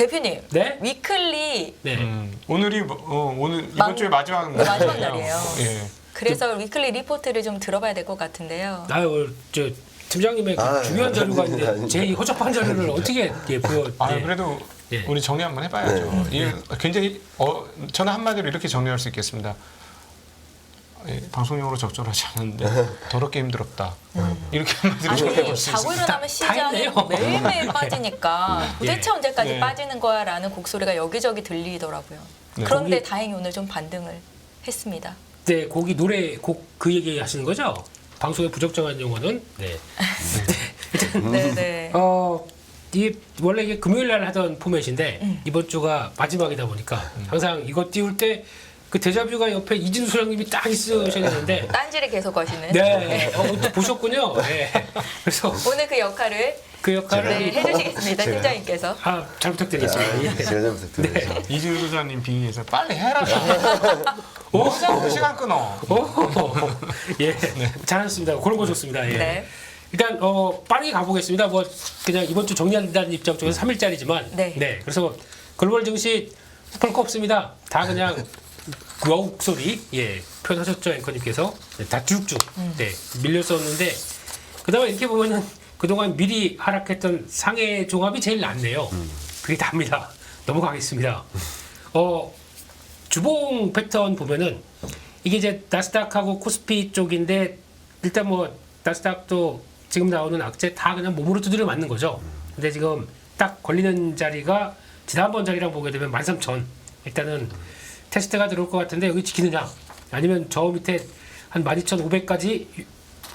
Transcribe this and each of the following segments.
대표님, 네? 위클리 네. 오늘이 오늘 이번 주에 마지막 마지막 날이에요. 예. 그래서 위클리 리포트를 좀 들어봐야 될 것 같은데요. 아유, 저 팀장님의 중요한 자료가 있는데 제 허접한 자료를 어떻게 보여? 아 네. 그래도 네. 우리 정리 한번 해봐야죠. 이게 굉장히 저는 한마디로 이렇게 정리할 수 있겠습니다. 방송용으로 적절하지 않은데 더럽게 힘들었다. 이렇게 한마디로 정리해 볼 아니 수 자고 있습니다. 일어나면 시장이 있네요. 매일매일 빠지니까 도대체 예. 언제까지 네. 빠지는 거야 라는 곡소리가 여기저기 들리더라고요. 네. 그런데 거기- 다행히 오늘 좀 반등을 했습니다. 네, 곡이 노래 곡 그 얘기 하시는 거죠? 방송의 부적정한 용어는 네. 네네. 이 원래 이게 금요일 날 하던 포맷인데 이번 주가 마지막이다 보니까 항상 이거 띄울 때 그 데자뷰가 옆에 이진수 소장님이 딱 있으셨는데 딴지를 계속 거시는. 네, 또 보셨군요. 네. 그래서 오늘 그 역할을 그 역할을 네, 해주시겠습니다, 팀장님께서. 잘 부탁드리겠습니다. 예. 제가 잘 부탁드립니다. 이진우 소장님 빙의해서 빨리 해라. 뭐자고 시간 끊어. 예, 잘하셨습니다. 그런 거 좋습니다. 예. 네. 일단 빠르게 가보겠습니다. 뭐 그냥 이번 주 정리한다는 입장 쪽에서 3일짜리지만 네. 그래서 글로벌 증시 볼 거 없습니다. 다 그냥 와우 소리 표현하셨죠 앵커님께서 다 쭉쭉 밀렸었는데 그다음에 이렇게 보면은 그동안 미리 하락했던 상해 종합이 제일 낫네요. 그게 답니다. 넘어가겠습니다. 주봉 패턴 보면은 이게 이제 나스닥하고 코스피 쪽인데 일단 뭐 나스닥도 지금 나오는 악재 다 그냥 몸으로 두드려 맞는 거죠. 근데 지금 딱 걸리는 자리가 지난번 자리랑 보게 되면 13,000 일단은 테스트가 들어올 것 같은데 여기 지키느냐 아니면 저 밑에 한 12,500까지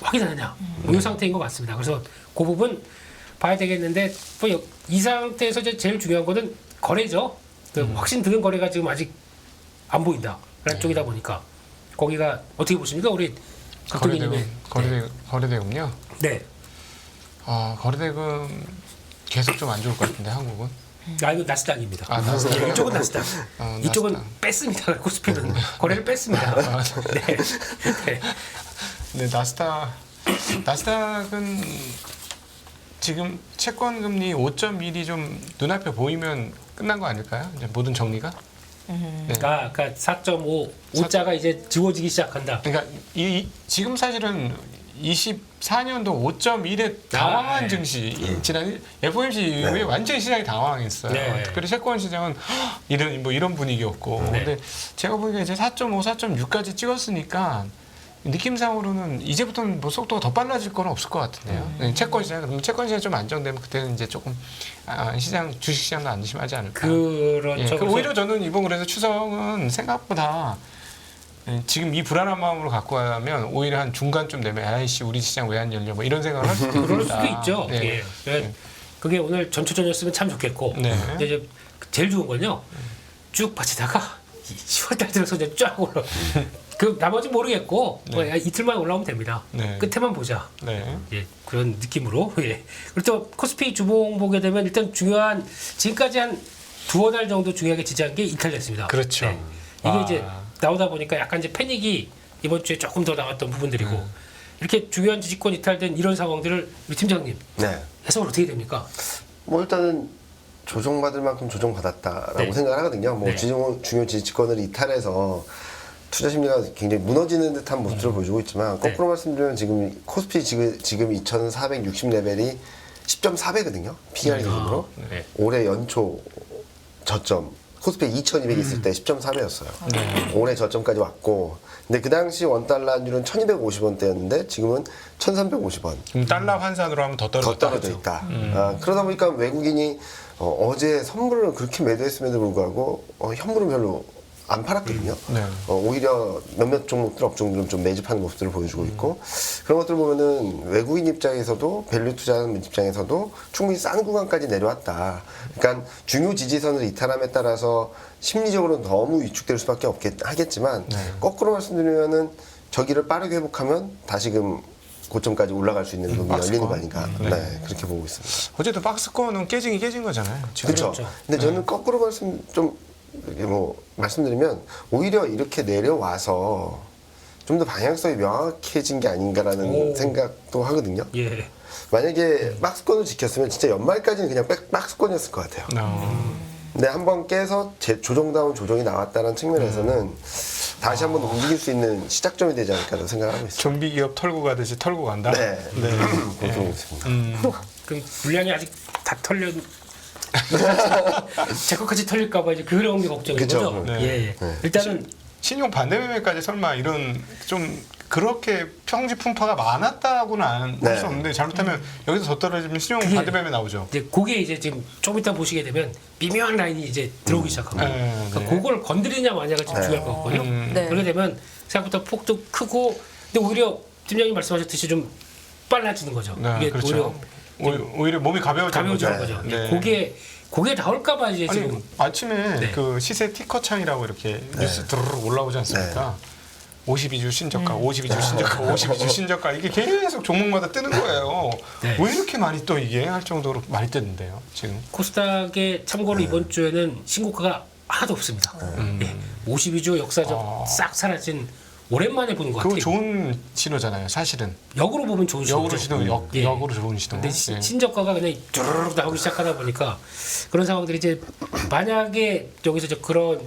확인하느냐 이 상태인 것 같습니다. 그래서 그 부분 봐야 되겠는데 뭐 이 상태에서 이제 제일 중요한 거는 거래죠. 그 확신 드는 거래가 지금 아직 안 보인다 라는 쪽이다 보니까 거기가 어떻게 보십니까 우리 거래대금 거래대금요. 네. 거래대금 계속 좀 안 좋을 것 같은데 한국은. 이거 나스닥입니다. 나스닥. 예, 이쪽은 나스닥. 이쪽은 나스닥. 뺐습니다. 코스피는 거래를 뺐습니다. 네. 네. 네, 나스닥은 지금 채권 금리 5.1이 좀 눈앞에 보이면 끝난 거 아닐까요? 이제 모든 정리가? 네. 그러니까 4.5 5자가 이제 지워지기 시작한다. 그러니까 지금 사실은 24년도 5.1에 당황한 네. 증시 지난 FOMC 이후에 완전히 시장이 당황했어요. 네. 특별히 채권 시장은 이런 분위기였고, 네. 근데 제가 보기에 이제 4.5, 4.6까지 찍었으니까 느낌상으로는 이제부터는 뭐 속도가 더 빨라질 건 없을 것 같은데요. 채권 시장 그러면 채권 시장 좀 안정되면 그때는 이제 조금 시장 주식 시장도 안심하지 않을까. 그렇죠. 예, 오히려 저는 이번 그래서 추석은 생각보다 지금 이 불안한 마음으로 갖고 가면 오히려 한 중간쯤 되면 아이씨 우리 시장 왜 안 열려 뭐 이런 생각을 할 수도 그럴 있다. 수도 있죠. 네. 예. 그게 오늘 전초전이었으면 참 좋겠고. 네. 근데 이제 제일 좋은 건요. 쭉 빠지다가 10월달 들어서 이제 쫙 올라. 그 나머지 모르겠고 뭐 이틀만 올라오면 됩니다. 네. 끝에만 보자. 네. 예, 그런 느낌으로. 예. 그리고 또 코스피 주봉 보게 되면 일단 중요한 지금까지 한 두어 달 정도 중요하게 지지한 게 이탈됐습니다. 그렇죠. 네. 이게 이제 나오다 보니까 약간 이제 패닉이 이번 주에 조금 더 나왔던 부분들이고 이렇게 중요한 지지권 이탈된 이런 상황들을 우리 팀장님 네. 해석은 어떻게 됩니까? 뭐 일단은 조정받을 만큼 조정받았다라고 네. 생각을 하거든요. 뭐 네. 중요 지지권을 이탈해서 투자 심리가 굉장히 무너지는 듯한 모습을 보여주고 있지만 거꾸로 말씀드리면 지금 코스피 지금 2,460 레벨이 10.4배거든요. PR 기준으로. 네. 올해 연초 저점 코스피 2,200 있을 때 10.3이었어요. 올해 저점까지 왔고, 근데 그 당시 원달러율은 1,250원대였는데 지금은 1,350원. 그럼 달러 환산으로 하면 더 더 떨어져 있다. 그러다 보니까 외국인이 어제 선물을 그렇게 매도했음에도 불구하고 현물은 별로 안 팔았거든요. 네. 오히려 몇몇 종목들 업종들은 좀 매집하는 모습들을 보여주고 있고 그런 것들 보면은 외국인 입장에서도 밸류 투자하는 입장에서도 충분히 싼 구간까지 내려왔다. 그러니까 중요 지지선을 이탈함에 따라서 심리적으로는 너무 위축될 수밖에 하겠지만 거꾸로 말씀드리면은 저기를 빠르게 회복하면 다시금 고점까지 올라갈 수 있는 부분이 열리는 거 아닌가. 네, 그렇게 보고 있습니다. 어제도 박스권은 깨진 거잖아요. 지금. 그렇죠. 근데 저는 거꾸로 말씀드리면 오히려 이렇게 내려와서 좀 더 방향성이 명확해진 게 아닌가라는 생각도 하거든요. 예. 만약에 박스권을 지켰으면 진짜 연말까지는 그냥 박스권이었을 것 같아요. 근데 한번 깨서 조정다운 조정이 나왔다는 측면에서는 다시 한번 움직일 수 있는 시작점이 되지 않을까 생각을 하고 있습니다. 좀비 기업 털고 가듯이 털고 간다. 네. 그렇게 보고 있습니다. 그럼 물량이 아직 다 털려. 제 것까지 털릴까봐 이제 그런 게 걱정인 그쵸. 거죠. 네. 예. 일단은 신용 반대매매까지 설마 이런 좀 그렇게 평지 풍파가 많았다고는 할 네. 수 없는데 잘못하면 여기서 더 떨어지면 신용 그게- 반대매매 나오죠. 이제 그게 이제 지금 좀 이따 보시게 되면 미묘한 라인이 이제 들어오기 시작합니다. 네, 그러니까 네. 그걸 건드리냐 마냐가 좀 중요할 것 같거든요. 네. 그렇게 되면 생각보다 폭도 크고, 근데 오히려 팀장님 말씀하셨듯이 좀 빨라지는 거죠. 네, 이게 그렇죠. 오히려 몸이 가벼워지는 가벼워지는 거죠. 거죠. 네. 그게 나올까봐 이제 아니 지금 아침에 네. 그 시세 티커창이라고 이렇게 뉴스 드르륵 올라오지 않습니까? 52주 신저가, 52주 신저가, 52주 신저가 이게 계속 종목마다 뜨는 거예요. 네. 왜 이렇게 많이 또 이게 할 정도로 많이 뜨는데요, 지금? 코스닥에 참고로 이번 주에는 신고가가 하나도 없습니다. 예, 52주 역사적 싹 사라진 오랜만에 보는 것 같아요. 그거 좋은 신호잖아요, 사실은. 역으로 보면 좋은 역으로 신호죠. 신호, 예. 역으로 좋은 신호. 근데 예. 신저가가 그냥 쭈르륵 나오기 시작하다 보니까 그런 상황들이 이제 만약에 여기서 이제 그런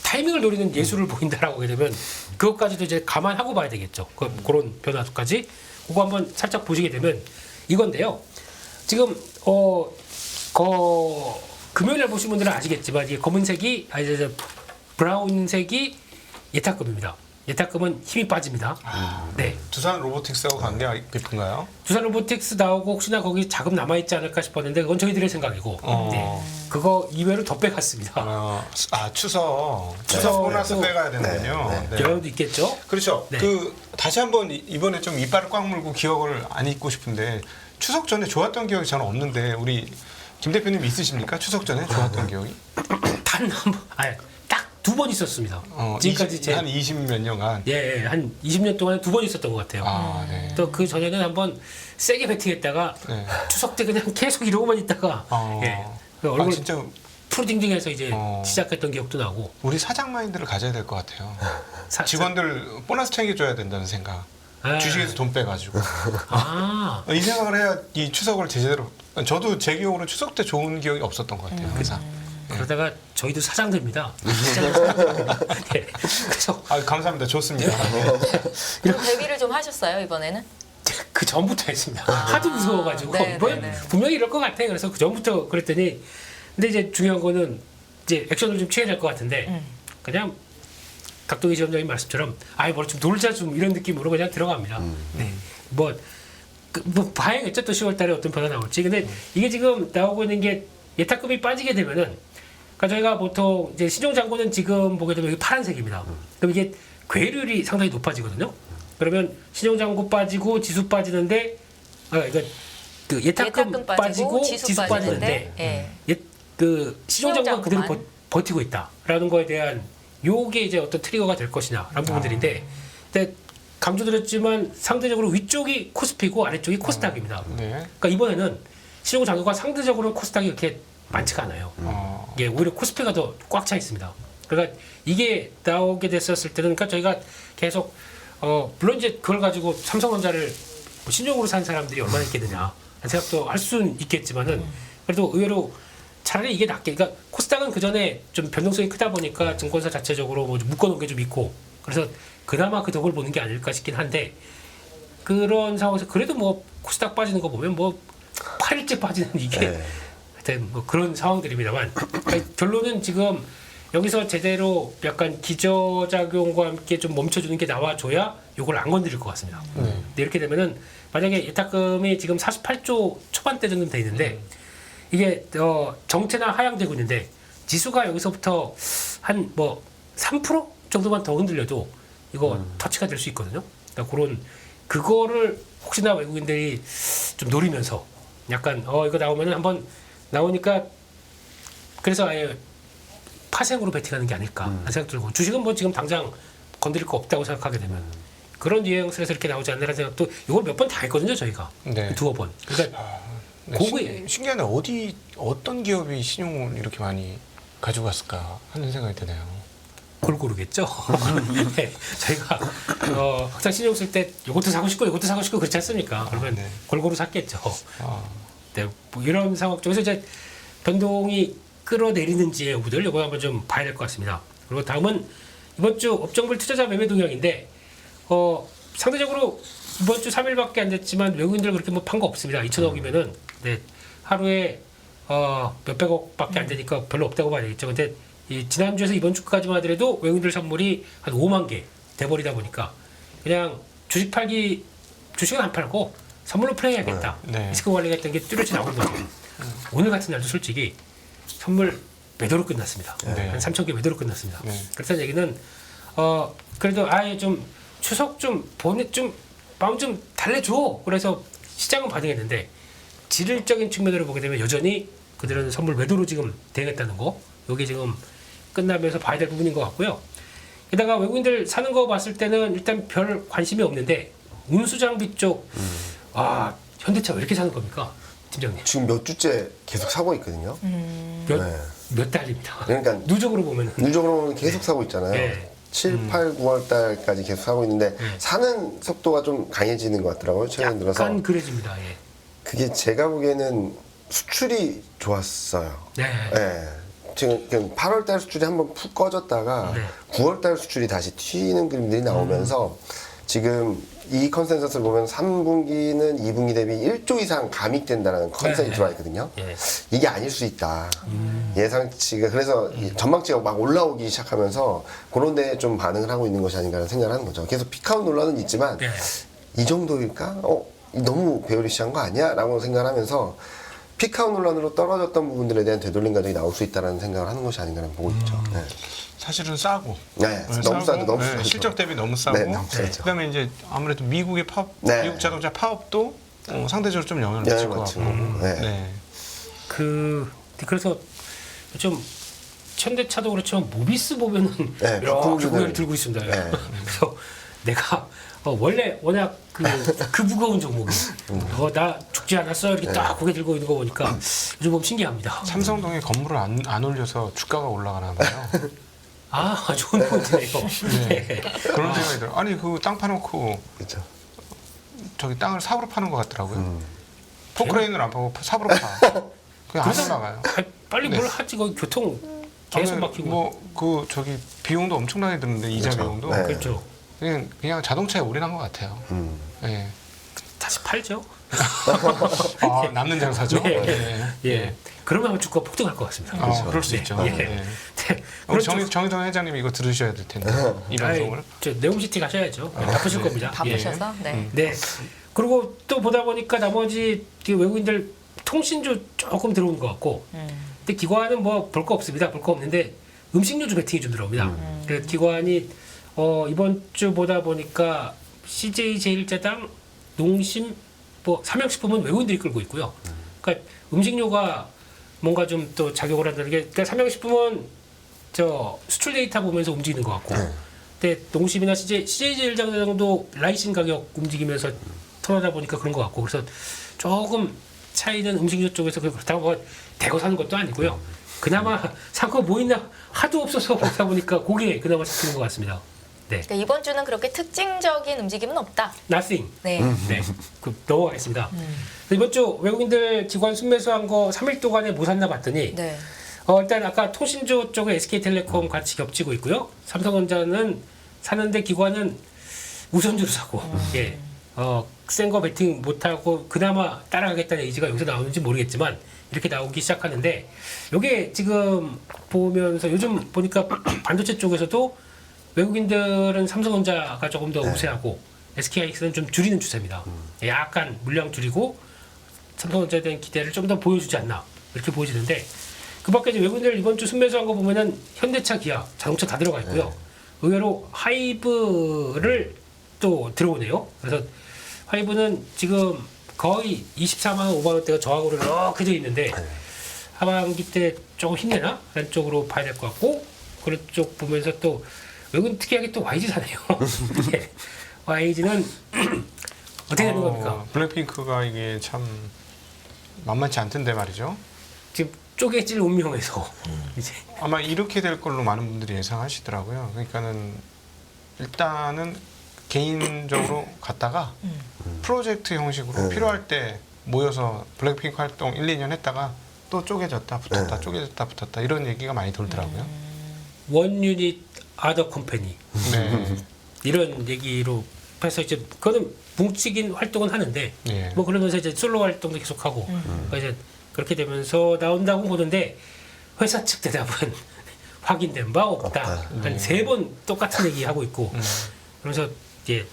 타이밍을 노리는 예술을 보인다라고 하게 되면 그것까지도 이제 감안하고 봐야 되겠죠. 그런 변화까지 그거 한번 살짝 보시게 되면 이건데요. 지금 금요일에 보신 분들은 아시겠지만 이게 검은색이 이제 브라운색이 예탁금입니다. 예탁금은 힘이 빠집니다. 네. 두산 로보틱스하고 관계가 깊은가요? 두산 로보틱스 나오고 혹시나 거기 자금 남아있지 않을까 싶었는데 그건 저희들의 생각이고 네. 그거 이외로 더 빼갔습니다. 추석 추석 보너스 또- 빼가야 되는군요. 네. 영향도 있겠죠. 그렇죠. 네. 다시 한번 이번에 좀 이빨을 꽉 물고 기억을 안 잊고 싶은데 추석 전에 좋았던 기억이 저는 없는데 우리 김 대표님 있으십니까? 추석 전에 좋았던 기억이? 단 한 번, 딱 두 번 있었습니다. 지금까지 한 20몇 년간. 한 20년 동안 두 번 있었던 것 같아요. 네. 또 그 전에는 한번 세게 배팅했다가 네. 추석 때 그냥 계속 이러고만 있다가 그 얼굴 진짜 푸딩딩해서 이제 어. 시작했던 기억도 나고 우리 사장 마인드를 가져야 될 것 같아요. 사- 직원들 보너스 챙겨줘야 된다는 생각. 아. 주식에서 돈 빼가지고 이 생각을 해야 이 추석을 제대로. 저도 제 기억으로 추석 때 좋은 기억이 없었던 것 같아요. 항상. 그러다가 저희도 사장됩니다. 시장의 사장됩니다. 네. 그래서 감사합니다. 좋습니다. 그럼 대비를 좀 하셨어요 이번에는? 그 전부터 했습니다. 하도 무서워가지고 네, 이번 네, 네. 분명히 이럴 것 같아. 그래서 그 전부터 그랬더니 근데 이제 중요한 거는 이제 액션을 좀 취해야 될 것 같은데 그냥 각동희 지원장님 말씀처럼 뭘 좀 놀자 좀 이런 느낌으로 그냥 들어갑니다. 네. 뭐 봐야겠죠. 또 10월달에 어떤 변화 나올지. 근데 이게 지금 나오고 있는 게 예탁금이 빠지게 되면은 그러니까 저희가 보통 이제 신용잔고는 지금 보게 되면 여기 파란색입니다. 그럼 이게 괴율이 상당히 높아지거든요. 그러면 신용잔고 빠지고 지수 빠지는데 그러니까 그 예탁금 빠지고 지수 빠지는데 그 신용잔고가 그대로 버티고 있다라는 거에 대한 요게 이제 어떤 트리거가 될 것이냐라는 부분들인데 근데 강조드렸지만 상대적으로 위쪽이 코스피고 아래쪽이 코스닥입니다. 네. 그러니까 이번에는 신용잔고가 상대적으로 코스닥이 그렇게 많지가 않아요. 이게 오히려 코스피가 더 꽉 차 있습니다. 그러니까 이게 나오게 됐었을 때는 그러니까 저희가 계속 물론 이제 그걸 가지고 삼성전자를 신용으로 산 사람들이 얼마나 있겠느냐 생각도 할 수는 있겠지만은 그래도 의외로 차라리 이게 낫게 그러니까 코스닥은 그 전에 좀 변동성이 크다 보니까 증권사 자체적으로 뭐 묶어놓은 게 좀 있고 그래서 그나마 그 덕을 보는 게 아닐까 싶긴 한데 그런 상황에서 그래도 뭐 코스닥 빠지는 거 보면 뭐 8일째 빠지는 이게 하여튼 뭐 그런 상황들입니다만 그러니까 결론은 지금 여기서 제대로 약간 기저작용과 함께 좀 멈춰주는 게 나와줘야 이걸 안 건드릴 것 같습니다. 근데 이렇게 되면은 만약에 예탁금이 지금 48조 초반대 정도 돼 있는데 이게 정체나 하향되고 있는데 지수가 여기서부터 한 뭐 3% 정도만 더 흔들려도 이거 터치가 될 수 있거든요. 그러니까 그거를 혹시나 외국인들이 좀 노리면서 약간 이거 나오면은 한번 나오니까 그래서 아예 파생으로 베팅하는 게 아닐까 하는 생각 들고 주식은 뭐 지금 당장 건드릴 거 없다고 생각하게 되면 그런 뉘앙스에서 이렇게 나오지 않나라는 생각도 이걸 몇 번 다 했거든요 저희가 네. 두어 번. 그러니까 신기하네. 어떤 기업이 신용을 이렇게 많이 가져갔을까 하는 생각이 드네요. 골고루겠죠. 네, 저희가 항상 신용 쓸 때 이것도 사고 싶고 이것도 사고 싶고 그렇지 않습니까? 그러면 골고루 샀겠죠. 네, 뭐 이런 상황 쪽에서 이제 변동이 끌어내리는지의 여부들 이거 한번 좀 봐야 될 것 같습니다. 그리고 다음은 이번 주 업종별 투자자 매매 동향인데 상대적으로 이번 주 3일밖에 안 됐지만 외국인들 그렇게 뭐 판 거 없습니다. 2천억이면은 네, 하루에 몇백억밖에 안 되니까 별로 없다고 봐야 되겠죠. 근데 이 지난주에서 이번 주까지만 하더라도 외국인들 선물이 한 5만 개 돼버리다 보니까 그냥 주식은 안 팔고 선물로 플레이해야겠다. 네. 리스크 관리가 했던 게 뚜렷이 나온 거죠. 오늘 같은 날도 솔직히 선물 매도로 끝났습니다. 네. 한 3천 개 매도로 끝났습니다. 네. 그렇다는 얘기는 그래도 아예 좀 추석 좀 마음 좀 달래줘. 그래서 시장은 반응했는데 질적인 측면으로 보게 되면 여전히 그들은 선물 매도로 지금 대응했다는 거. 이게 지금 끝나면서 봐야 될 부분인 것 같고요. 게다가 외국인들 사는 거 봤을 때는 일단 별 관심이 없는데 운수장비 쪽 현대차 왜 이렇게 사는 겁니까, 팀장님? 지금 몇 주째 계속 사고 있거든요. 몇 달입니다. 그러니까 누적으로 보면은 누적으로 보면 계속 사고 있잖아요. 네. 7, 8, 9월 달까지 계속 사고 있는데 사는 속도가 좀 강해지는 것 같더라고요. 최근 들어서. 약간 그래집니다. 예. 그게 제가 보기에는 수출이 좋았어요. 네. 예. 지금 8월 달 수출이 한번 푹 꺼졌다가 네. 9월 달 수출이 다시 튀는 그림들이 나오면서 지금 이 컨센서스를 보면 3분기는 2분기 대비 1조 이상 감익된다는 컨센이 네. 들어와 있거든요. 예. 이게 아닐 수 있다. 예상치가 그래서 이 전망치가 막 올라오기 시작하면서 그런 데에 좀 반응을 하고 있는 것이 아닌가라는 생각을 하는 거죠. 계속 피크아웃 논란은 있지만 네. 이 정도일까? 너무 베어리시한 거 아니야? 라고 생각을 하면서 피크아웃 논란으로 떨어졌던 부분들에 대한 되돌림 가격이 나올 수 있다는 생각을 하는 것이 아닌가라는 보고 있죠. 네. 사실은 싸고. 네, 너무 싸죠, 너무 싸죠. 실적 대비 너무 싸고. 네, 너무 싸죠. 그다음에 이제 아무래도 미국의 파업, 네. 미국 자동차 파업도 상대적으로 좀 영향을 미칠 것 같고. 네. 그래서 좀 현대차도 그렇지만 모비스 보면은 네, 이렇게 바꾸기는- 고개를 들고 있습니다. 네. 그래서 내가 원래 워낙 그 무거운 종목이 나 죽지 않았어 이렇게 딱 고개 들고 있는 거 보니까 요즘 보면 신기합니다. 삼성동에 건물을 안 올려서 주가가 올라가나 봐요. 좋은 포인트네요. 네. 그런 생각이 들어요. 아니 그 땅 파놓고 그렇죠. 저기 땅을 삽으로 파는 것 같더라고요. 포크레인을 안 파고 삽으로 파. 그게 안 올라가요. 빨리 뭘 하지 거기 교통 계속 아니, 막히고. 뭐그 저기 비용도 엄청나게 드는데 이자 그렇죠. 비용도 네. 그렇죠. 그냥 자동차에 올인한 것 같아요. 네. 다시 팔죠. 남는 장사죠. 네. 네. 예. 그러면 아마 주가가 폭등할 것 같습니다. 그럴 수 있죠. 예. 네. 그렇죠. 정의동 회장님 이거 들으셔야 될 텐데 이 방송을. 저 네옴시티 가셔야죠. 바쁘실 겁니다. 바쁘셔서 네. 네. 그리고 또 보다 보니까 나머지 외국인들 통신주 조금 들어오는 것 같고, 근데 기관은 뭐 볼 거 없습니다. 볼 거 없는데 음식료주 베팅이 좀 들어옵니다. 그래서 기관이 이번 주 보다 보니까 CJ 제일제당, 농심, 뭐 삼양식품은 외국인들이 끌고 있고요. 그러니까 음식료가 뭔가 좀 또 작용을 한다는 게, 그러니까 삼양식품은 저 수출 데이터 보면서 움직이는 것 같고, 근데 농심이나 CJ 제일제당도 라이신 가격 움직이면서 턴하다 보니까 그런 것 같고, 그래서 조금 차이는 음식료 쪽에서 그렇다고 뭐 대거 사는 것도 아니고요. 그나마 상권 뭐 있나 하도 없어서 보다 보니까 그게 그나마 잡히는 것 같습니다. 네, 그러니까 이번 주는 그렇게 특징적인 움직임은 없다. nothing. 네. 네, 넘어가겠습니다. 이번 주 외국인들 기관 순매수한 거 3일 동안에 뭐 샀나 봤더니 네. 일단 아까 통신주 쪽에 SK텔레콤 같이 겹치고 있고요. 삼성전자는 사는데 기관은 우선주로 사고, 예, 센 거 베팅 못하고 그나마 따라가겠다는 의지가 여기서 나오는지 모르겠지만 이렇게 나오기 시작하는데, 이게 지금 보면서 요즘 보니까 반도체 쪽에서도 외국인들은 삼성전자가 조금 더 우세하고 SK하이닉스는 좀 줄이는 추세입니다. 약간 물량 줄이고 삼성전자에 대한 기대를 좀 더 보여주지 않나 이렇게 보여지는데, 그 밖에 이제 외국인들 이번 주 순매수한 거 보면은 현대차, 기아, 자동차 다 들어가 있고요. 의외로 하이브를 또 들어오네요. 그래서 하이브는 지금 거의 24만 원, 5만 원대가 저항으로 이렇게 돼 있는데 하반기 때 조금 힘내나? 라는 쪽으로 봐야 될 것 같고, 그런 쪽 보면서 또 외국인 특이하게 또 YG 사네요. 예. YG는 어떻게 되는 겁니까? 블랙핑크가 이게 참 만만치 않던데 말이죠. 지금 쪼개질 운명에서 이제 아마 이렇게 될 걸로 많은 분들이 예상하시더라고요. 그러니까는 일단은 개인적으로 갔다가 프로젝트 형식으로 필요할 때 모여서 블랙핑크 활동 1, 2년 했다가 또 쪼개졌다 붙었다 네. 쪼개졌다 붙었다 이런 얘기가 많이 돌더라고요. 원 유닛 아더 컴퍼니 네. 이런 얘기로 해서 이제 그거는 뭉치긴 활동은 하는데 예. 뭐 그러면서 이제 솔로 활동도 계속하고 그러니까 이제 그렇게 되면서 나온다고 보는데 회사 측 대답은 확인된 바 없다. 한 3번 똑같은 얘기 하고 있고 그러면서 이제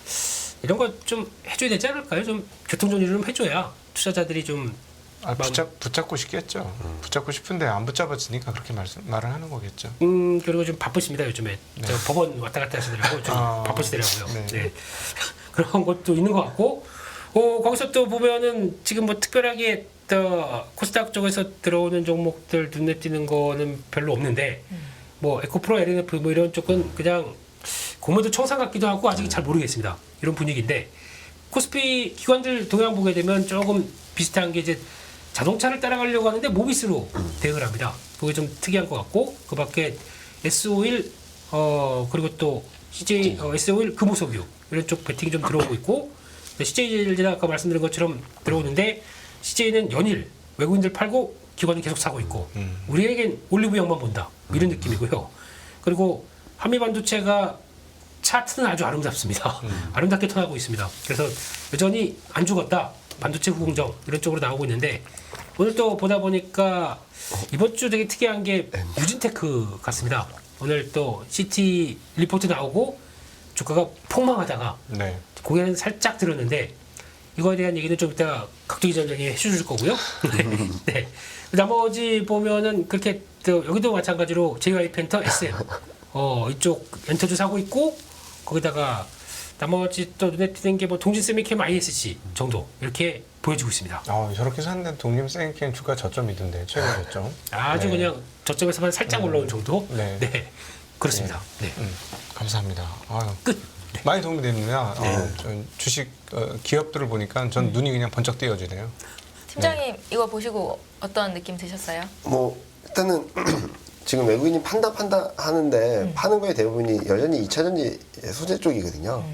이런 거 좀 해줘야 되지 않을까요? 좀 교통 정리를 좀 해줘야 투자자들이 좀 붙잡고 싶겠죠. 붙잡고 싶은데 안 붙잡아지니까 그렇게 말을 하는 거겠죠. 그리고 좀 바쁘십니다 요즘에 저 법원 왔다 갔다 하시더라고 좀 바쁘시더라고요. 네. 네. 그런 것도 있는 것 같고 거기서 또 보면은 지금 뭐 특별하게 또 코스닥 쪽에서 들어오는 종목들 눈에 띄는 거는 별로 없는데 뭐 에코프로, LNF 뭐 이런 쪽은 그냥 공모도 청산 같기도 하고 아직 잘 모르겠습니다. 이런 분위기인데 코스피 기관들 동향 보게 되면 조금 비슷한 게 이제 자동차를 따라가려고 하는데 모비스로 대응을 합니다. 그게 좀 특이한 것 같고 그 밖에 S51 그리고 또 CJ S51 금호석유 이런 쪽 배팅이 좀 들어오고 있고 CJ를 제가 아까 말씀드린 것처럼 들어오는데 CJ는 연일 외국인들 팔고 기관은 계속 사고 있고 우리에겐 올리브영만 본다 이런 느낌이고요. 그리고 한미반도체가 차트는 아주 아름답습니다. 아름답게 턴하고 있습니다. 그래서 여전히 안 죽었다. 반도체 후공정 이런 쪽으로 나오고 있는데 오늘 또 보다 보니까 이번 주 되게 특이한 게 유진테크 같습니다. 오늘 또 CT 리포트 나오고 주가가 폭망하다가 네. 고개는 살짝 들었는데 이거에 대한 얘기는 좀 이따 각도기 전장이 해주실 거고요. 네. 나머지 보면은 그렇게 또 여기도 마찬가지로 JY 펜터 SM 이쪽 엔터도 사고 있고 거기다가 나머지 또 눈에 띄는 게 뭐 동진 세미캠 ISC 정도 이렇게 보여지고 있습니다. 저렇게 샀는데 동림 생캠 주가 저점이던데 최근 저점. 아주 네. 그냥 저점에서만 살짝 올라온 정도. 네. 네. 그렇습니다. 네. 감사합니다. 아유. 끝. 네. 많이 도움이 됩니다. 전 주식 기업들을 보니까 전 눈이 그냥 번쩍 띄어지네요. 팀장님 이거 보시고 어떤 느낌 드셨어요? 뭐 일단은 지금 외국인이 판다 하는데 파는 거의 대부분이 여전히 2차전지 소재 쪽이거든요.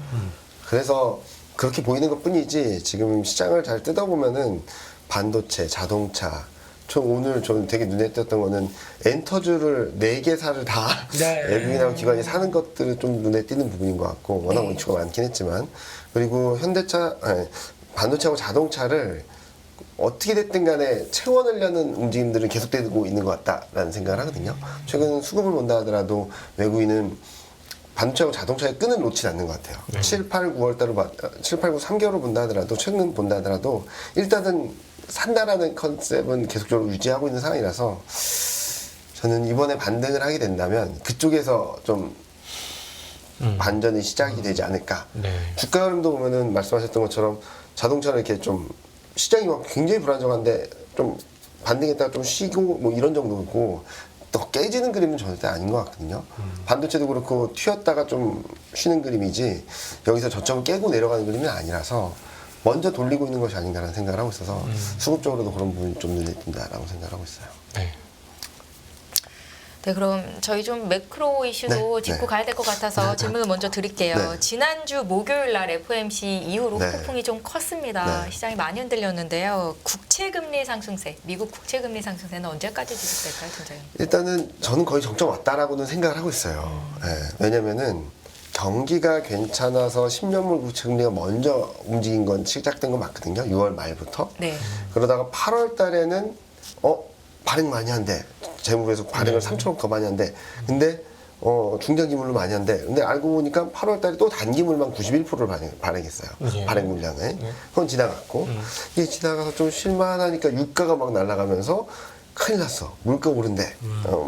그래서 그렇게 보이는 것 뿐이지 지금 시장을 잘 뜯어보면은 반도체, 자동차 오늘 저는 되게 눈에 띄었던 거는 엔터주를 4개사를 다 네. 외국인하고 기관이 사는 것들은 좀 눈에 띄는 부분인 것 같고 워낙 원추가 많긴 했지만 그리고 반도체하고 자동차를 어떻게 됐든 간에 채워내려는 움직임들은 계속되고 있는 것 같다라는 생각을 하거든요. 최근 수급을 본다 하더라도 외국인은 반도체하고 자동차의 끈을 놓지 않는 것 같아요. 7, 8, 9월 달로 7, 8, 9, 3개월을 본다 하더라도 최근 본다 하더라도 일단은 산다라는 컨셉은 계속적으로 유지하고 있는 상황이라서 저는 이번에 반등을 하게 된다면 그쪽에서 좀 반전이 시작이 되지 않을까. 네. 주가 흐름도 보면은 말씀하셨던 것처럼 자동차는 이렇게 좀 시장이 막 굉장히 불안정한데 좀 반등했다가 좀 쉬고 뭐 이런 정도고 또 깨지는 그림은 절대 아닌 것 같거든요. 반도체도 그렇고 튀었다가 좀 쉬는 그림이지 여기서 저점을 깨고 내려가는 그림은 아니라서 먼저 돌리고 있는 것이 아닌가라는 생각을 하고 있어서 수급적으로도 그런 부분이 좀 눈에 띈다라고 생각을 하고 있어요. 네. 네, 그럼 저희 좀 매크로 이슈도 네, 짚고 네. 가야 될 것 같아서 질문을 먼저 드릴게요. 네. 지난주 목요일 날 FOMC 이후로 네. 폭풍이 좀 컸습니다. 네. 시장이 많이 흔들렸는데요. 국채금리 상승세, 미국 국채금리 상승세는 언제까지 지속될까요, 팀장님? 일단은 저는 거의 정점 왔다라고는 생각을 하고 있어요. 왜냐면은 경기가 괜찮아서 10년물 국채금리가 먼저 움직인 건 시작된 건 맞거든요. 6월 말부터. 네. 그러다가 8월 달에는 발행 많이 한대. 재무부에서 발행을 3천억 더 많이 한대. 근데 중장기물로 많이 한대. 근데 알고 보니까 8월 달에 또 단기물만 91%를 발행했어요. 예. 발행 물량에. 그건 지나갔고. 이게 지나가서 좀 실만하니까 유가가 막 날아가면서 큰일 났어. 물가 오른대.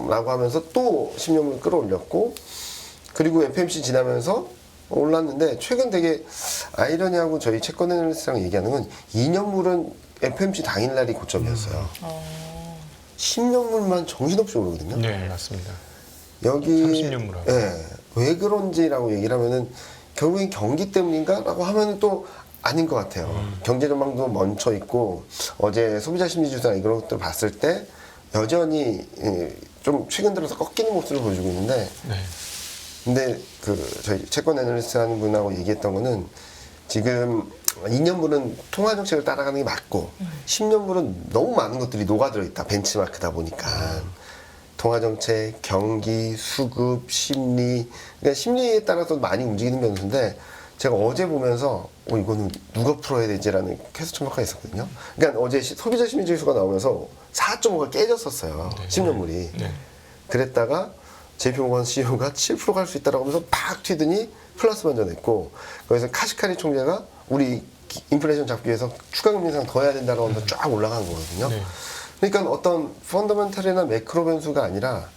라고 하면서 또 10년물 끌어올렸고 그리고 FMC 지나면서 올랐는데 최근 되게 아이러니하고 저희 채권 애널리스트랑 얘기하는 건 2년물은 FMC 당일날이 고점이었어요. 10년물만 정신없이 오르거든요. 네, 맞습니다. 여기 30년물하고. 예, 왜 그런지라고 얘기를 하면은 결국엔 경기 때문인가라고 하면은 또 아닌 것 같아요. 경제 전망도 멈춰 있고 어제 소비자 심리 지수나 이런 것들 봤을 때 여전히 좀 최근 들어서 꺾이는 모습을 보여주고 있는데 네. 근데 저희 채권 애널리스트 하는 분하고 얘기했던 거는 지금 2년물은 통화 정책을 따라가는 게 맞고 10년물은 너무 많은 것들이 녹아들어 있다. 벤치마크다 보니까. 통화 정책, 경기, 수급, 심리. 그러니까 심리에 따라서 많이 움직이는 변수인데 제가 어제 보면서 이거는 누가 풀어야 되지라는 퀘스천 마크가 있었거든요. 그러니까 어제 소비자 심리 지수가 나오면서 4.5가 깨졌었어요. 10년물이. 네. 그랬다가 JP모건 CEO가 7% 갈 수 있다라고 하면서 팍 튀더니 플러스 번져냈고 거기서 카시카리 총재가 우리 인플레이션 잡기 위해서 추가 금리 인상 더 해야 된다고 하면서 쫙 올라간 거거든요. 네. 그러니까 어떤 펀더멘털이나 매크로 변수가 아니라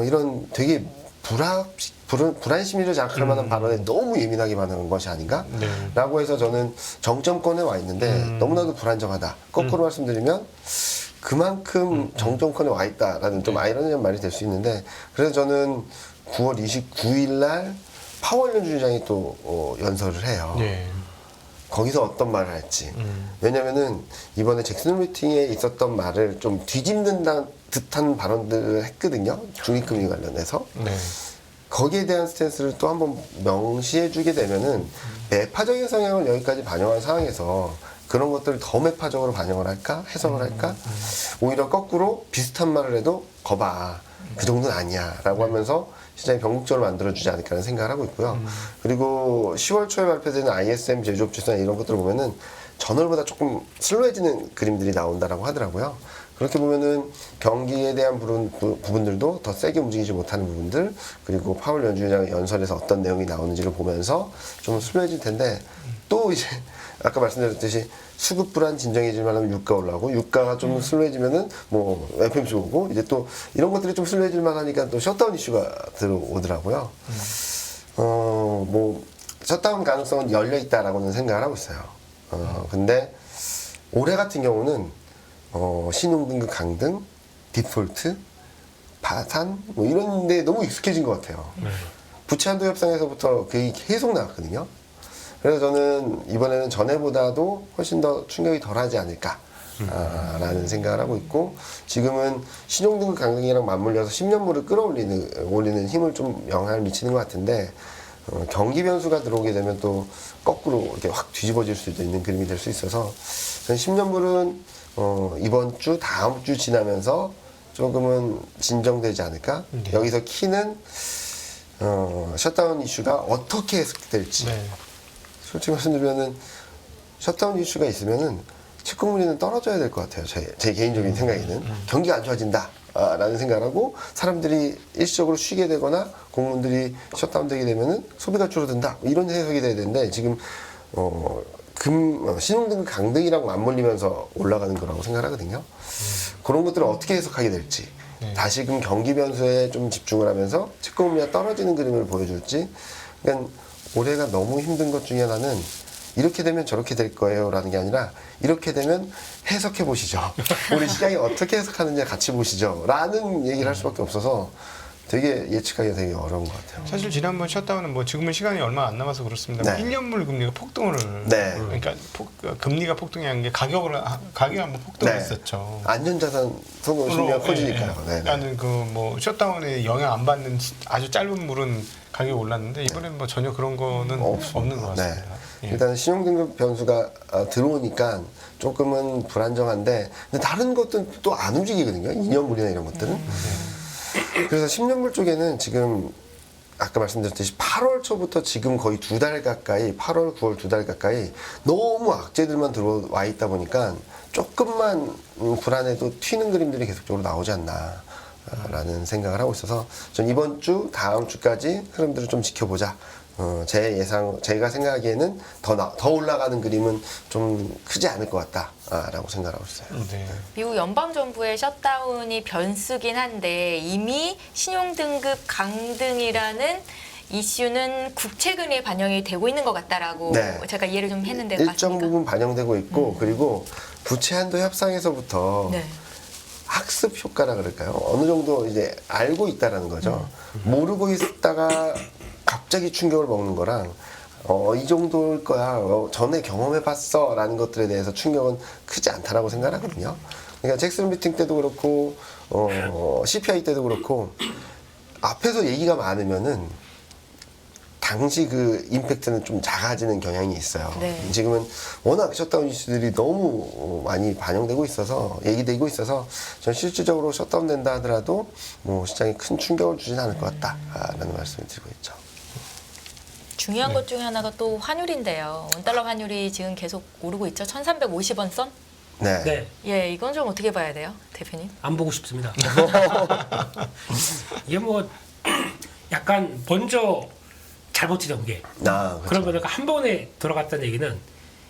이런 되게 불안 심리를 자극할 만한 발언에 너무 예민하게 반응한 것이 아닌가? 네. 라고 해서 저는 정점권에 와 있는데 너무나도 불안정하다. 거꾸로 말씀드리면 그만큼 정점권에 와 있다라는 좀 아이러니한 말이 될 수 있는데 그래서 저는 9월 29일 날 파월 연준의장이 또 연설을 해요. 네. 거기서 어떤 말을 할지. 왜냐면은 이번에 잭슨 미팅에 있었던 말을 좀 뒤집는 듯한 발언들을 했거든요. 중립금리 관련해서. 네. 거기에 대한 스탠스를 또 한번 명시해 주게 되면은 매파적인 성향을 여기까지 반영한 상황에서 그런 것들을 더 매파적으로 반영을 할까? 해석을 할까? 오히려 거꾸로 비슷한 말을 해도 거봐. 그 정도는 아니야. 라고 하면서 시장이 변곡점을 만들어주지 않을까라는 생각을 하고 있고요. 그리고 10월 초에 발표되는 ISM 제조업 지수나 이런 것들을 보면은 전월보다 조금 슬로해지는 그림들이 나온다라고 하더라고요. 그렇게 보면은 경기에 대한 부분들도 더 세게 움직이지 못하는 부분들 그리고 파월 연준의장 연설에서 어떤 내용이 나오는지를 보면서 좀 슬로해질 텐데 또 이제 아까 말씀드렸듯이 수급 불안 진정해질 만하면 유가 올라오고 유가가 좀 슬로해지면은 뭐 FMC 오고 이제 또 이런 것들이 좀 슬로해질 만하니까 또 셧다운 이슈가 들어오더라고요. 뭐 셧다운 가능성은 열려 있다라고는 생각을 하고 있어요. 근데 올해 같은 경우는 신용등급 강등, 디폴트, 파산 뭐 이런 데 너무 익숙해진 것 같아요. 부채 한도 협상에서부터 그게 계속 나왔거든요. 그래서 저는 이번에는 전에보다도 훨씬 더 충격이 덜하지 않을까 라는 생각을 하고 있고 지금은 신용등급 강등이랑 맞물려서 10년물을 끌어올리는 힘을 좀 영향을 미치는 것 같은데 경기 변수가 들어오게 되면 또 거꾸로 이렇게 확 뒤집어질 수도 있는 그림이 될 수 있어서 저는 10년물은 이번 주 다음 주 지나면서 조금은 진정되지 않을까. 네. 여기서 키는 셧다운 이슈가 어떻게 해석될지. 네. 솔직히 말씀드리면은 셧다운 이슈가 있으면은 채권금리는 떨어져야 될 것 같아요. 제 개인적인 생각에는 경기가 안 좋아진다. 라는 생각을 하고 사람들이 일시적으로 쉬게 되거나 공무원들이 셧다운되게 되면은 소비가 줄어든다. 이런 해석이 돼야 되는데 지금 신용등급 강등이랑 맞물리면서 올라가는 거라고 생각하거든요. 그런 것들을 어떻게 해석하게 될지 다시금 경기 변수에 좀 집중을 하면서 채권금리가 떨어지는 그림을 보여줄지 그러니까 올해가 너무 힘든 것 중에 하나는 이렇게 되면 저렇게 될 거예요 라는 게 아니라 이렇게 되면 해석해 보시죠. 우리 시장이 어떻게 해석하는지 같이 보시죠 라는 얘기를 할 수밖에 없어서 되게 예측하기가 되게 어려운 것 같아요. 사실 지난번 셧다운은 뭐 지금은 시간이 얼마 안 남아서 그렇습니다. 네. 1년물 금리가 폭등을 네. 그러니까 금리가 폭등한 게 가격이 한번 폭등했었죠. 안전자산 선호심리가 커지니까요. 네. 나는 그 뭐 셧다운에 영향 안 받는 아주 짧은 물은 가격이 올랐는데 이번에는 뭐 전혀 그런 거는 없는 것 같습니다. 예. 일단 신용등급 변수가 들어오니까 조금은 불안정한데 근데 다른 것들은 또 안 움직이거든요. 2년물이나 이런 것들은. 그래서 10년물 쪽에는 지금 아까 말씀드렸듯이 8월 초부터 지금 거의 2달 가까이 8월, 9월 2달 가까이 너무 악재들만 들어와 있다 보니까 조금만 불안해도 튀는 그림들이 계속적으로 나오지 않나 라는 생각을 하고 있어서 전 이번 주 다음 주까지 흐름들을 좀 지켜보자. 제가 생각하기에는 더 올라가는 그림은 좀 크지 않을 것 같다라고 생각하고 있어요. 네. 미국 연방정부의 셧다운이 변수긴 한데 이미 신용등급 강등이라는 이슈는 국채금리에 반영이 되고 있는 것 같다라고 네. 제가 이해를 좀 했는데 일정 맞습니까? 부분 반영되고 있고 그리고 부채 한도 협상에서부터 네. 학습 효과라 그럴까요? 어느 정도 이제 알고 있다라는 거죠. 모르고 있다가 갑자기 충격을 먹는 거랑 이 정도일 거야. 전에 경험해봤어 라는 것들에 대해서 충격은 크지 않다라고 생각하거든요. 그러니까 잭슨 미팅 때도 그렇고 CPI 때도 그렇고 앞에서 얘기가 많으면은 당시 그 임팩트는 좀 작아지는 경향이 있어요. 네. 지금은 워낙 셧다운 이슈들이 너무 많이 반영되고 있어서 얘기되고 있어서 전 실질적으로 셧다운 된다 하더라도 뭐 시장에 큰 충격을 주진 않을 것 같다라는 말씀을 드리고 있죠. 중요한 것 중에 하나가 또 환율인데요. 원달러 환율이 지금 계속 오르고 있죠. 1,350원 선? 네. 네. 예, 이건 좀 어떻게 봐야 돼요, 대표님? 안 보고 싶습니다. 이게 뭐 약간 먼저 잘 버티던 게 그렇죠. 그러면 한 번에 돌아갔다는 얘기는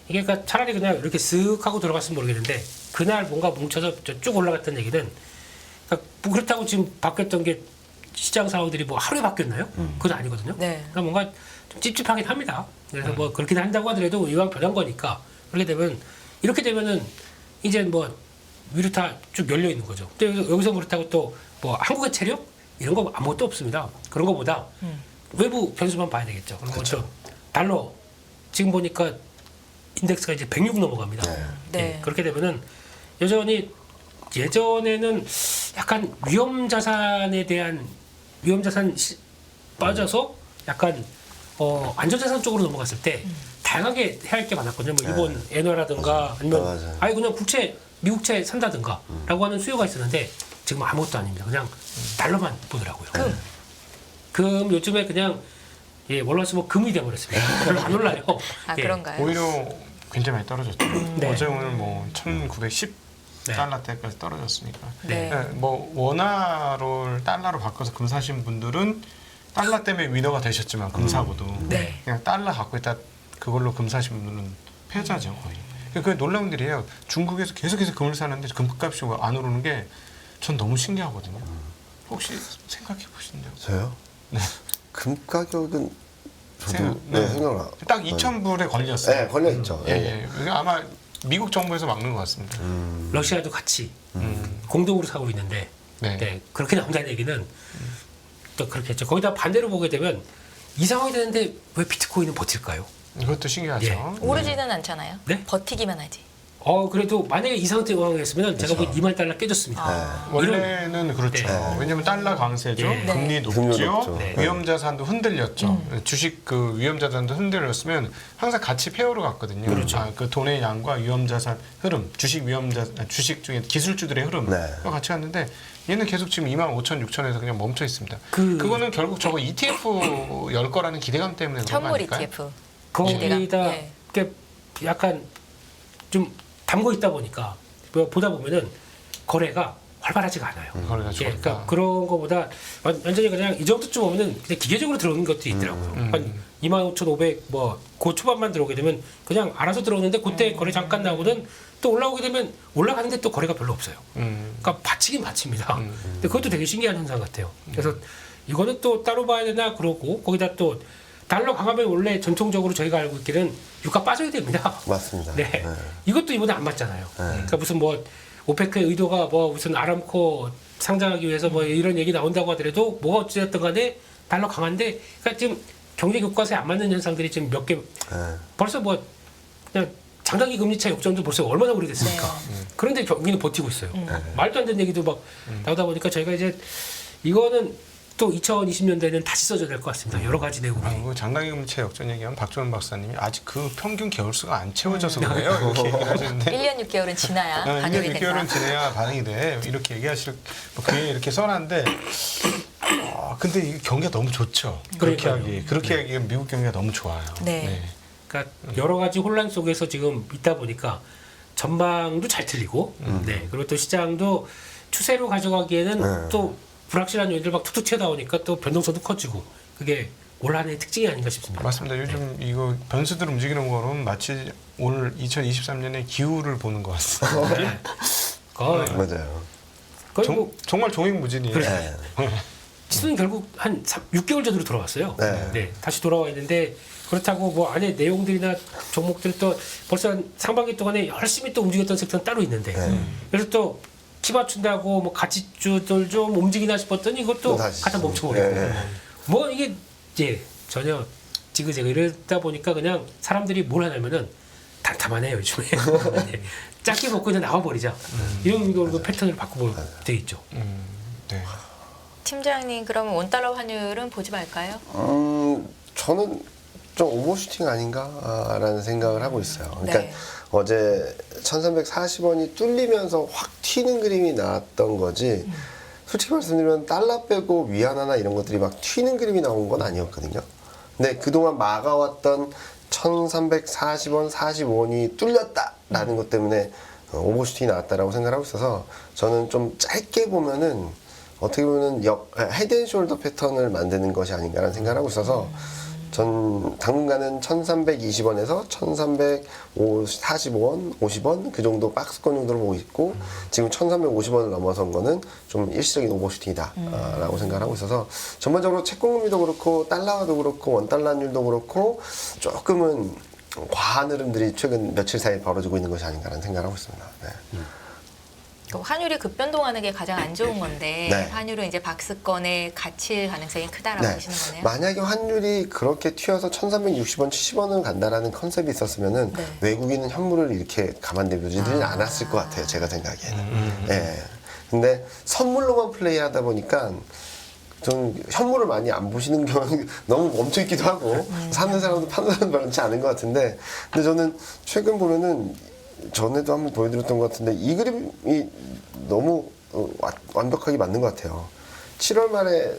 이게 그러니까 차라리 그냥 이렇게 쓱 하고 들어갔으면 모르겠는데 그날 뭔가 뭉쳐서 쭉 올라갔다는 얘기는 그러니까 뭐 그렇다고 지금 바뀌었던 게 시장 상황들이 뭐 하루에 바뀌었나요? 그건 아니거든요. 네. 그러니까 뭔가 좀 찝찝하긴 합니다. 그래서 뭐 그렇게 한다고 하더라도 이왕 변한 거니까 그렇게 되면 이렇게 되면은 이제 뭐 위로 다 쭉 열려 있는 거죠. 근데 여기서 그렇다고 또 뭐 한국의 체력 이런 거 아무것도 없습니다. 그런 거보다 외부 변수만 봐야 되겠죠. 그리고 그렇죠. 또 달러 지금 보니까 인덱스가 이제 106 넘어갑니다. 네. 네. 그렇게 되면은 여전히 예전에는 약간 위험 자산에 대한 위험 자산 빠져서 약간 안전 자산 쪽으로 넘어갔을 때 다양하게 해야 할 게 많았거든요. 뭐 일본 엔화라든가 아니면 맞아요. 아예 그냥 국채 미국채 산다든가라고 하는 수요가 있었는데 지금 아무것도 아닙니다. 그냥 달러만 보더라고요. 금 요즘에 그냥 월화수목 금이 돼버렸습니다. 별로 안 올라요. 아, 예. 그런가요? 오히려 굉장히 많이 떨어졌죠. 네. 어제 오늘 뭐 1910 네. 달러대까지 떨어졌으니까. 네. 네, 뭐 원화를 달러로 바꿔서 금 사신 분들은 달러 때문에 위너가 되셨지만 금 사고도 네. 그냥 달러 갖고 있다 그걸로 금 사신 분들은 패자죠 거의. 그게 놀라운 일이에요. 중국에서 계속해서 금을 사는데 금값이 안 오르는 게 전 너무 신기하거든요. 혹시 생각해 보신 적? 저요? 네. 금 가격은 저도 네. 생각나. 딱 2,000불에 걸렸어요. 네, 걸려 있죠. 예, 예. 이게 아마 미국 정부에서 막는 것 같습니다. 러시아도 같이 공동으로 사고 있는데 네. 네, 그렇게 나온다는 얘기는 또 그렇겠죠. 거기다 반대로 보게 되면 이 상황이 되는데 왜 비트코인은 버틸까요? 이것도 신기하죠. 예. 오르지는 않잖아요. 네? 버티기만 하지. 그래도 만약에 이 상황이었으면 제가 보기 2만 달러 깨졌습니다. 아. 원래는 그렇죠. 네. 왜냐하면 달러 강세죠. 네. 금리 금리 높죠. 높죠. 네. 위험 자산도 흔들렸죠. 주식 그 위험 자산도 흔들렸으면 항상 같이 페어로 갔거든요. 그렇죠. 그 돈의 양과 위험 자산 흐름, 주식 위험 자산, 주식 중에 기술주들의 흐름과 네. 같이 갔는데 얘는 계속 지금 2만 5천, 6천에서 그냥 멈춰 있습니다. 그거는 결국 저거 ETF 열 거라는 기대감 때문에 그런 거 현물 아닐까요? ETF. 거기다 네. 이렇게 약간 좀 담고 있다 보니까 보다 보면은 거래가 활발하지가 않아요. 거래가 예, 좋다. 그러니까 그런 거보다 완전히 그냥 이 정도쯤 오면은 그냥 기계적으로 들어오는 것도 있더라고요. 한 25,500 뭐 그 초반만 들어오게 되면 그냥 알아서 들어오는데 그때 거래 잠깐 나오거든 또 올라오게 되면 올라가는데 또 거래가 별로 없어요. 그러니까 받치긴 받칩니다. 근데 그것도 되게 신기한 현상 같아요. 그래서 이거는 또 따로 봐야 되나 그러고 거기다 또 달러 강하면 원래 전통적으로 저희가 알고 있기는 유가 빠져야 됩니다. 맞습니다. 네. 이것도 이번에 안 맞잖아요. 그러니까 무슨 뭐 오페크의 의도가 뭐 무슨 아람코 상장하기 위해서 뭐 이런 얘기 나온다고 하더라도 뭐가 어찌됐든 간에 달러 강한데 그러니까 지금 경제 교과서에 안 맞는 현상들이 지금 몇 개 벌써 뭐 그냥 장단기 금리차 역전도 벌써 얼마나 오래됐습니까? 그런데 경기는 버티고 있어요. 말도 안 되는 얘기도 막 나오다 보니까 저희가 이제 이거는 또 2020년대에는 다시 써줘야 될 것 같습니다. 여러 가지 내용이. 그 장단기 금리차 역전 얘기하면 박종원 박사님이 아직 그 평균 개월수가 안 채워져서 그래요. 이렇게 얘기를 하시는데 1년 6개월은 지나야 반영이 1년 된다. 6개월은 지내야 반응이 돼. 이렇게 얘기하실 그게 이렇게 써놨는데 근데 이 경기가 너무 좋죠. 그렇게 그러니까요. 그렇게 하기엔 미국 경기가 너무 좋아요. 네. 그러니까 여러 가지 혼란 속에서 지금 있다 보니까 전망도 잘 틀리고, 네 그리고 또 시장도 추세로 가져가기에는 또 불확실한 요인들 막 툭툭 튀어나오니까 또 변동성도 커지고 그게 올 한해의 특징이 아닌가 싶습니다. 맞습니다. 요즘 이거 변수들 움직이는 거는 마치 올 2023년의 기후를 보는 것 같습니다. 거의 맞아요. 뭐 정말 종횡무진이에요. 네. 시즌 결국 한 6개월 전으로 돌아왔어요. 네. 다시 돌아와 있는데 그렇다고 뭐 안에 내용들이나 종목들 또 벌써 한 상반기 동안에 열심히 또 움직였던 섹터는 따로 있는데 그래서 또 키 맞춘다고 뭐 가치주들 좀 움직이나 싶었더니 이것도 또 다시. 갖다 멈춰버리고 네. 뭐 이게 이제 전혀 지그재그 이러다 보니까 그냥 사람들이 뭘 하냐면은 담담하네요 요즘에 네. 짧게 먹고 그냥 나와버리자 이런 거 패턴을 바꾸고 돼 있죠. 네. 팀장님 그러면 원달러 환율은 보지 말까요? 저는 좀 오버슈팅 아닌가라는 생각을 하고 있어요. 그러니까 네. 어제 1340원이 뚫리면서 확 튀는 그림이 나왔던 거지. 솔직히 말씀드리면 달러 빼고 위안화나 이런 것들이 막 튀는 그림이 나온 건 아니었거든요. 근데 그동안 막아왔던 1340원, 45원이 뚫렸다라는 것 때문에 오버슈팅이 나왔다라고 생각하고 있어서 저는 좀 짧게 보면은 어떻게 보면 헤드앤숄더 패턴을 만드는 것이 아닌가라는 생각을 하고 있어서 전 당분간은 1320원에서 1345원, 50원 그 정도 박스권 정도로 보고 있고 지금 1350원을 넘어선 거는 좀 일시적인 오버슈팅이다 라고 생각을 하고 있어서 전반적으로 채권금리도 그렇고 달러화도 그렇고 원달러율도 그렇고 조금은 과한 흐름들이 최근 며칠 사이에 벌어지고 있는 것이 아닌가라는 생각을 하고 있습니다. 네. 환율이 급변동하는 게 가장 안 좋은 건데 네. 환율은 이제 박스권에 갇힐 가능성이 크다라고 네. 보시는 거네요. 만약에 환율이 그렇게 튀어서 1360원, 70원을 간다라는 컨셉이 있었으면은 네. 외국인은 현물을 이렇게 가만두지는 않았을 것 같아요. 제가 생각에는. 예. 근데 선물로만 플레이하다 보니까 좀 현물을 많이 안 보시는 경우는 너무 멈춰 있기도 하고 사는 사람도 파는 사람도 많지 않은 것 같은데 근데 저는 최근 보면은 전에도 한번 보여드렸던 것 같은데 이 그림이 너무 완벽하게 맞는 것 같아요. 7월 말에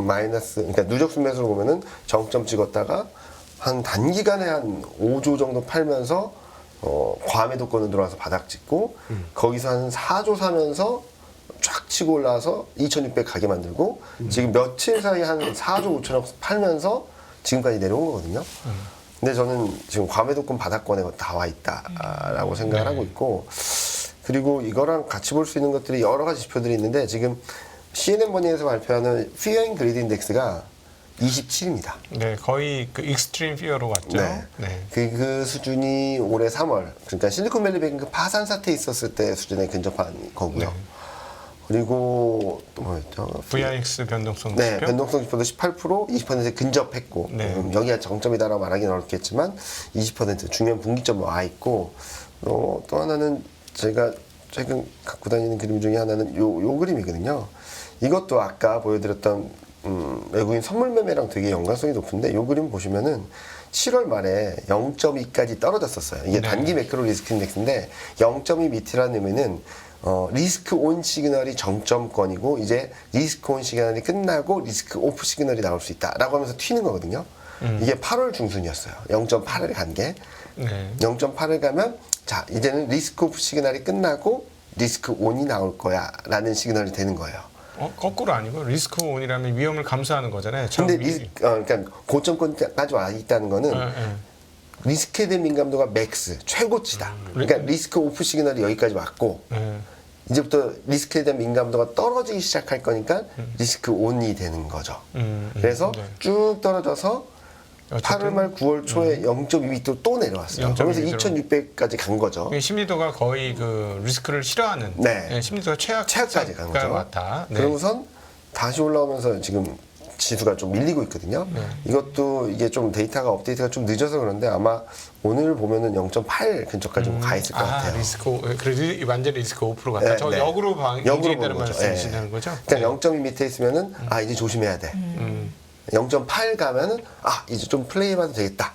마이너스, 그러니까 누적 순매수로 보면은 정점 찍었다가 한 단기간에 한 5조 정도 팔면서 과매도권으로 들어와서 바닥 찍고 거기서 한 4조 사면서 쫙 치고 올라와서 2,600 가게 만들고 지금 며칠 사이에 한 4조 5천억 팔면서 지금까지 내려온 거거든요. 근데 저는 지금 과매도권 바닥권에 다 와 있다라고 생각을 하고 있고 그리고 이거랑 같이 볼 수 있는 것들이 여러 가지 지표들이 있는데 지금 CNN 머니에서 발표하는 Fear and Greed 인덱스가 27입니다. 네, 거의 그 익스트림 피어로 갔죠. 네. 네. 그 수준이 올해 3월 그러니까 실리콘밸리 뱅크 파산 사태 있었을 때 수준에 근접한 거고요. 네. 그리고 또 뭐였죠? VIX 변동성 네, 지표. 변동성 지표도 18%, 20%에 근접했고 네. 여기가 정점이다라고 말하기는 어렵겠지만 20% 중요한 분기점 와 있고 또 하나는 제가 최근 갖고 다니는 그림 중에 하나는 요 그림이거든요. 이것도 아까 보여드렸던 외국인 선물 매매랑 되게 연관성이 높은데 요 그림 보시면은 7월 말에 0.2까지 떨어졌었어요. 이게 네. 단기 매크로 리스크 인덱스인데 0.2 밑이라는 의미는 리스크 온 시그널이 정점권이고 이제 리스크 온 시그널이 끝나고 리스크 오프 시그널이 나올 수 있다라고 하면서 튀는 거거든요. 이게 8월 중순이었어요. 0.8을 간 게. 네. 0.8을 가면 자 이제는 리스크 오프 시그널이 끝나고 리스크 온이 나올 거야 라는 시그널이 되는 거예요. 거꾸로 아니고 리스크 온이라면 위험을 감수하는 거잖아요. 근데 그러니까 고점권까지 와 있다는 거는 리스크에 대한 민감도가 맥스 최고치다. 그러니까 리스크 오프 시그널이 여기까지 왔고 이제부터 리스크에 대한 민감도가 떨어지기 시작할 거니까 리스크 온이 되는 거죠. 그래서 네. 쭉 떨어져서 어쨌든 8월 말 9월 초에 0.2밑으로 또 내려왔어요. 0.2 그러면서 밑으로. 2,600까지 간 거죠. 심리도가 거의 그 리스크를 싫어하는 네. 심리도가 최악까지 간 거죠. 왔다. 네. 그러고선 다시 올라오면서 지금 지수가 좀 밀리고 있거든요. 이것도 이게 좀 데이터가 업데이트가 좀 늦어서 그런데 아마 오늘 보면은 0.8 근처까지 가 있을 것 같아요. 리스크 그래도 완전히 리스크 5% 같다. 네, 저 네. 역으로 역으로 방지했다는 보는 거죠. 말씀이시다는 거죠? 그러니까 0.2 밑에 있으면은 아 이제 조심해야 돼. 0.8 가면은 아 이제 좀 플레이해봐도 되겠다.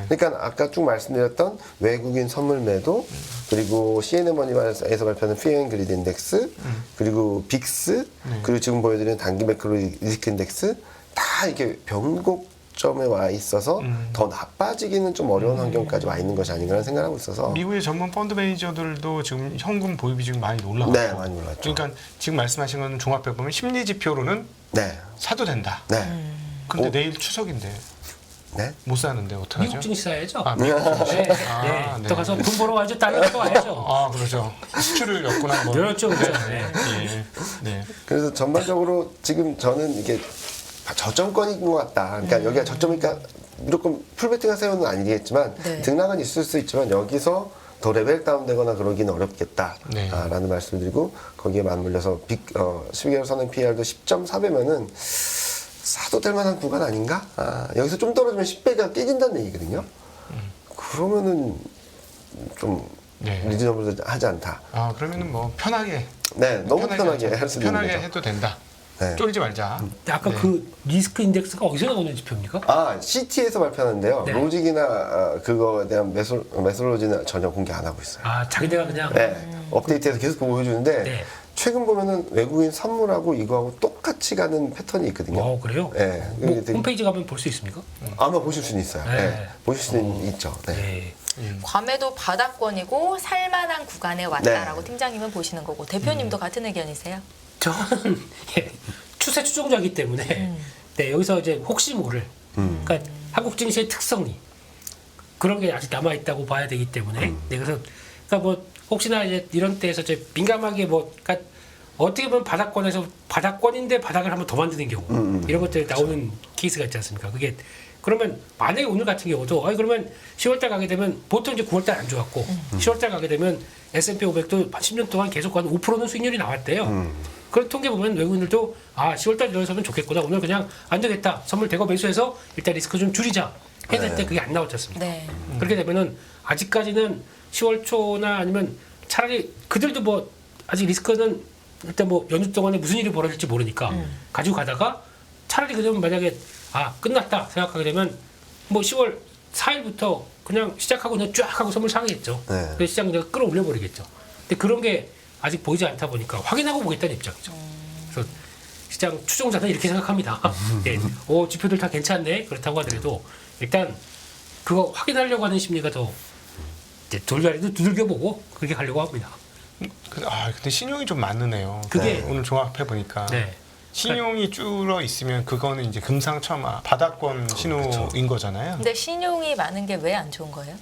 그러니까 아까 쭉 말씀드렸던 외국인 선물 매도 그리고 CNN 머니에서 발표하는 Fear and Greed 인덱스 그리고 빅스 그리고 지금 보여드리는 단기 매크로 리스크 인덱스 다 이렇게 변곡점에 와 있어서 더 나빠지기는 좀 어려운 환경까지 와 있는 것이 아닌가라는 생각을 하고 있어서 미국의 전문 펀드 매니저들도 지금 현금 보유비 지금 많이 올라갔고 네, 많이 올랐죠. 그러니까 지금 말씀하신 건 종합해 보면 심리 지표로는 네, 사도 된다. 네, 근데 내일 추석인데 네. 못 사는데 어떡하죠? 미국 증시 사야죠. 아, 미국 증시. 네, 아, 네. 또 가서 돈 벌어 와야죠. 달러 또 와야죠. 아, 그렇죠. 수출을 엮거나 한번. 그렇죠, 그렇죠. 네. 예. 네. 그래서 전반적으로 지금 저는 이게 저점권인 것 같다. 그러니까 여기가 저점이니까 무조건 풀베팅한 세우는 아니겠지만 네. 등락은 있을 수 있지만 여기서 더 레벨 다운되거나 그러기는 어렵겠다. 네. 라는 말씀을 드리고 거기에 맞물려서 12개월 선행 PR도 10.4배면은 사도 될 만한 구간 아닌가? 여기서 좀 떨어지면 10배가 깨진다는 얘기거든요. 그러면은 좀 네. 리즈너블하지 않다. 아, 그러면은 뭐 편하게 네, 너무 편하게 할 수 있는 편하게 거죠. 해도 된다. 네. 쫄지 말자. 아까 네. 그 리스크 인덱스가 어디서 나오는 지표입니까? 아, CT에서 발표하는데요. 네. 로직이나 그거에 대한 메솔로지는 전혀 공개 안 하고 있어요. 아, 자기네가 그냥 네. 업데이트해서 계속 보여주는데 네. 최근 보면은 외국인 선물하고 이거하고 똑같이 가는 패턴이 있거든요. 그래요? 네. 뭐 이게 되게- 홈페이지 가면 볼 수 있습니까? 아마 보실 수는 있어요. 네. 네. 보실 수는 있죠. 네. 네. 괌에도 바닥권이고 살만한 구간에 왔다라고 네. 팀장님은 보시는 거고 대표님도 같은 의견이세요? 저는 예, 추세 추종자이기 때문에 네, 여기서 이제 혹시 모를 그러니까 한국 증시의 특성이 그런 게 아직 남아 있다고 봐야 되기 때문에 네, 그래서 그러니까 뭐 혹시나 이제 이런 때에서 이제 민감하게 뭐 그러니까 어떻게 보면 바닥권에서 바닥권인데 바닥을 한번 더 만드는 경우 이런 것들이 나오는 케이스가 있지 않습니까? 그게 그러면 만약에 오늘 같은 경우도 그러면 10월달 가게 되면 보통 이제 9월달 안 좋았고 10월달 가게 되면 S&P 500도 10년 동안 계속 한 5%는 수익률이 나왔대요. 그런 통계 보면 외국인들도 10월달 들어서면 좋겠구나. 오늘 그냥 안 되겠다. 선물 대거 매수해서 일단 리스크 좀 줄이자. 했을 때 그게 안 나왔지 않습니까? 네. 그렇게 되면은 아직까지는 10월 초나 아니면 차라리 그들도 뭐 아직 리스크는 일단 뭐 연휴 동안에 무슨 일이 벌어질지 모르니까 가지고 가다가 차라리 그러면 만약에 끝났다 생각하게 되면 뭐 10월 4일부터 그냥 시작하고 그냥 쫙 하고 선물 사겠죠. 네. 그래서 시장 그냥 끌어올려 버리겠죠. 근데 그런 게 아직 보이지 않다 보니까 확인하고 보겠다는 입장이죠. 그래서 시장 추종자는 이렇게 생각합니다. 예. 지표들 다 괜찮네. 그렇다고 하더라도 일단 그거 확인하려고 하는 심리가 더 이제 돌다리도 두들겨 보고 그렇게 가려고 합니다. 근데 신용이 좀 많으네요. 그게- 오늘 종합해 보니까 네. 신용이 줄어 있으면 그거는 이제 금상첨화 바닥권 신호인 거잖아요. 근데 신용이 많은 게 왜 안 좋은 거예요?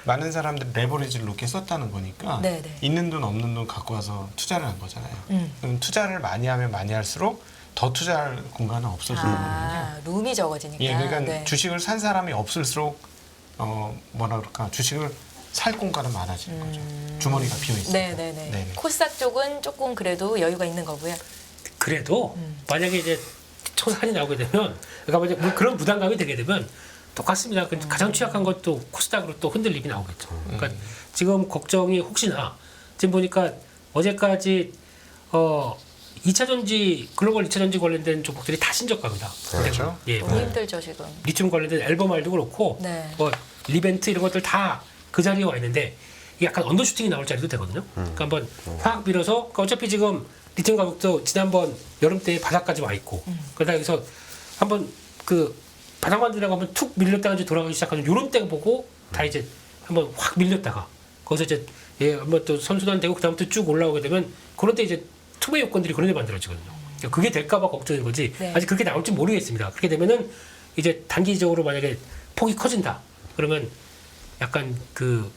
많은 사람들이 레버리지를 높게 썼다는 거니까 네, 네. 있는 돈 없는 돈 갖고 와서 투자를 한 거잖아요. 음. 그럼 투자를 많이 하면 많이 할수록 더 투자할 공간은 없어지는 거거든요. 룸이 적어지니까. 예, 그러니까 네. 주식을 산 사람이 없을수록 뭐라 그럴까 주식을 살 공간은 많아지는 거죠. 주머니가 비어 있어요. 네네네. 코스닥 쪽은 조금 그래도 여유가 있는 거고요. 그래도 만약에 이제 초산이 나오게 되면 그러니까 만약 뭐 그런 부담감이 들게 되면 똑같습니다. 가장 취약한 것도 코스닥으로 또 흔들림이 나오겠죠. 그러니까 지금 걱정이 혹시나 지금 보니까 어제까지 2차 전지 글로벌 2차 전지 관련된 종목들이 다 신저가입니다. 그렇죠. 예, 너무 힘들죠 지금. 리튬 관련된 앨범알도 그렇고 네. 뭐 리벤트 이런 것들 다 그 자리에 와 있는데 이게 약간 언더슈팅이 나올 자리도 되거든요. 그러니까 한번 확 밀어서 그러니까 어차피 지금 리튬 가격도 지난번 여름 때 바닥까지 와 있고 그러다 여기서 한번 그 바닥만 들어가 한번 툭 밀렸다가 이제 돌아가기 시작하는 요런 때 보고 다 이제 한번 확 밀렸다가 거기서 이제 한번 또 선순환되고 그다음부터 쭉 올라오게 되면 그런 때 이제 투매 요건들이 그런 데 만들어지거든요. 그러니까 그게 될까봐 걱정인 거지. 네. 아직 그렇게 나올지 모르겠습니다. 그렇게 되면은 이제 단기적으로 만약에 폭이 커진다. 그러면 약간 그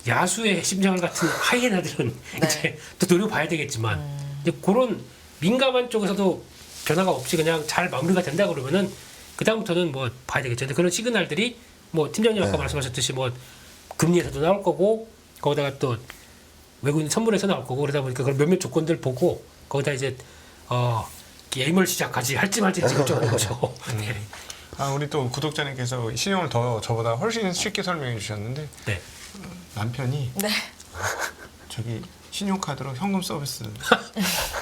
야수의 심장을 같은 하이에나들은 네. 이제 또 노려봐야 되겠지만 이제 그런 민감한 쪽에서도 변화가 없이 그냥 잘 마무리가 된다 그러면은 그 다음부터는 뭐 봐야 되겠죠. 근데 그런 시그널들이 뭐 팀장님 아까 말씀하셨듯이 뭐 금리에서도 나올 거고 거기다가 또 외국인 선물에서 나올 거고 그러다 보니까 그런 몇몇 조건들 보고 거기다 이제 게임을 시작하지 할지 말지 결정하는 거죠. 네. 우리 또 구독자님께서 신용을 더 저보다 훨씬 쉽게 설명해 주셨는데 네. 남편이 네. 저기 신용카드로 현금 서비스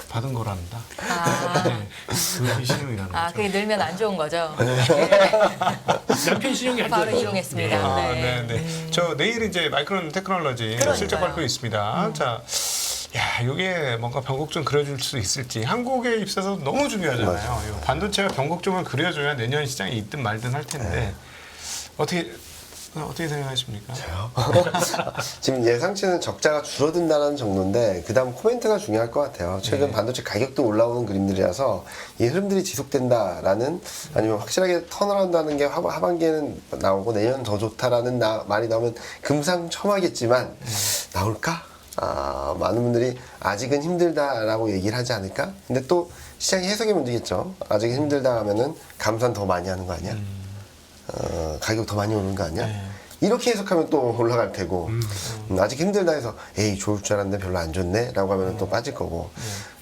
받은 거랍니다. 네, 그게 신용이라는 거죠. 그게 늘면 안 좋은 거죠. 남편 신용이 안 바로 좋아요. 이용했습니다. 네, 네. 저 내일 이제 마이크론 테크놀로지 그러니까요. 실적 발표 있습니다. 자, 이게 뭔가 변곡점 그려줄 수 있을지 한국에 입사해서 너무 중요하잖아요. 이 반도체가 변곡점을 그려줘야 내년 시장에 있든 말든 할 텐데 어떻게 생각하십니까? 지금 예상치는 적자가 줄어든다는 정도인데 그다음 코멘트가 중요할 것 같아요. 최근 반도체 가격도 올라오는 그림들이라서 이 흐름들이 지속된다라는 아니면 확실하게 턴어라운드하는 게 하반기에는 나오고 내년 더 좋다라는 말이 나오면 금상첨화겠지만 나올까? 많은 분들이 아직은 힘들다라고 얘기를 하지 않을까? 근데 또 시장의 해석의 문제겠죠. 아직은 힘들다 하면은 감산 더 많이 하는 거 아니야? 가격 더 많이 오는 거 아니야? 이렇게 해석하면 또 올라갈 테고 아직 힘들다 해서 에이 좋을 줄 알았는데 별로 안 좋네 라고 하면 또 빠질 거고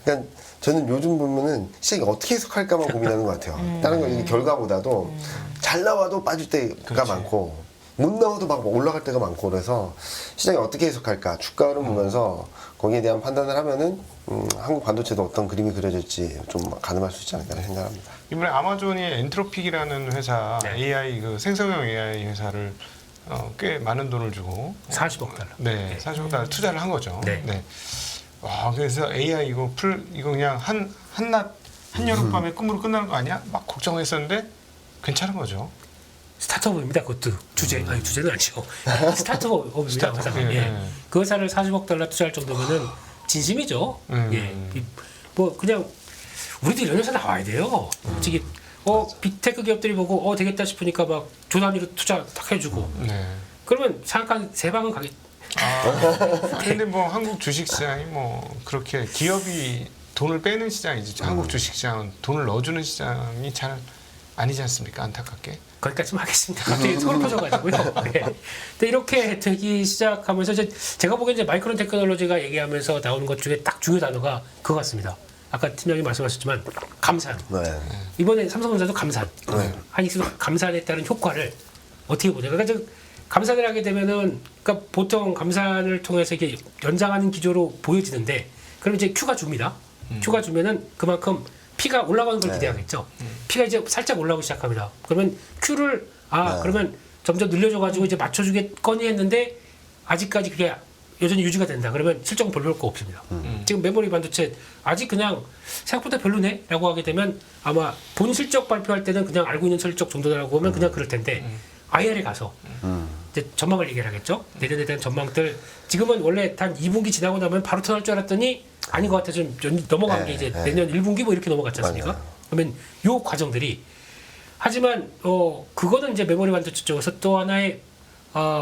그러니까 저는 요즘 보면은 시장이 어떻게 해석할까만 고민하는 것 같아요. 다른 거 이게 결과보다도 잘 나와도 빠질 때가 많고 못 나와도 막 올라갈 때가 많고 그래서 시장이 어떻게 해석할까 주가를 보면서 거기에 대한 판단을 하면은 한국 반도체도 어떤 그림이 그려질지 좀 가늠할 수 있지 않을까 생각합니다. 이번에 아마존이 엔트로픽이라는 회사 네. AI 그 생성형 AI 회사를 꽤 많은 돈을 주고 40억 달러. 네, 40억 달러 투자를 한 거죠. 네. 와, 그래서 AI 이거 그냥 한낮 한여름밤에 꿈으로 끝나는 거 아니야? 막 걱정했었는데 괜찮은 거죠. 스타트업입니다. 그것도 주제 아니 주제는 아니죠. 스타트업입니다. 스타트업, 회사가. 예, 예. 예. 그 회사를 40억 달러 투자할 정도면은 진심이죠. 예. 뭐 그냥 우리도 이런 회사 나와야 돼요. 솔직히 빅테크 기업들이 보고 되겠다 싶으니까 막 조 단위로 투자 딱 해주고 네. 그러면 잠깐 세 방은 가겠. 근데 뭐 한국 주식시장이 뭐 그렇게 기업이 돈을 빼는 시장이지 한국 주식시장은 돈을 넣어주는 시장이 잘 아니지 않습니까? 안타깝게. 거기까지만 하겠습니다. 갑자기 소름 터져가지고요. 네. 근데 이렇게 되기 시작하면서 제가 보기엔 이제 마이크론 테크놀로지가 얘기하면서 나오는 것 중에 딱 중요 단어가 그거 같습니다. 아까 팀장님 말씀하셨지만 감산. 네. 이번에 삼성전자도 감산. 네. 하이닉스도 감산에 따른 효과를 어떻게 보냐. 그러니까 즉 감산을 하게 되면은 그러니까 보통 감산을 통해서 이게 연장하는 기조로 보여지는데 그럼 이제 Q가 줍니다. Q가 주면은 그만큼 P가 올라가는 걸 네. 기대하겠죠. P가 이제 살짝 올라오기 시작합니다. 그러면 Q를 네. 그러면 점점 늘려줘가지고 이제 맞춰주겠거니 했는데 아직까지 그게 여전히 유지가 된다. 그러면 실적은 별로 볼 거 없습니다. 지금 메모리 반도체 아직 그냥 생각보다 별로네라고 하게 되면 아마 본 실적 발표할 때는 그냥 알고 있는 실적 정도라고 하면 그냥 그럴 텐데 IR에 가서 이제 전망을 얘기를 하겠죠. 내년에 대한 전망들 지금은 원래 단 2분기 지나고 나면 바로 터날 줄 알았더니 아닌 것 같아 좀 넘어간 게 이제 내년 1분기 뭐 이렇게 넘어갔지 않습니까? 맞아요. 그러면 요 과정들이 하지만 그거는 이제 메모리 반도체 쪽에서 또 하나의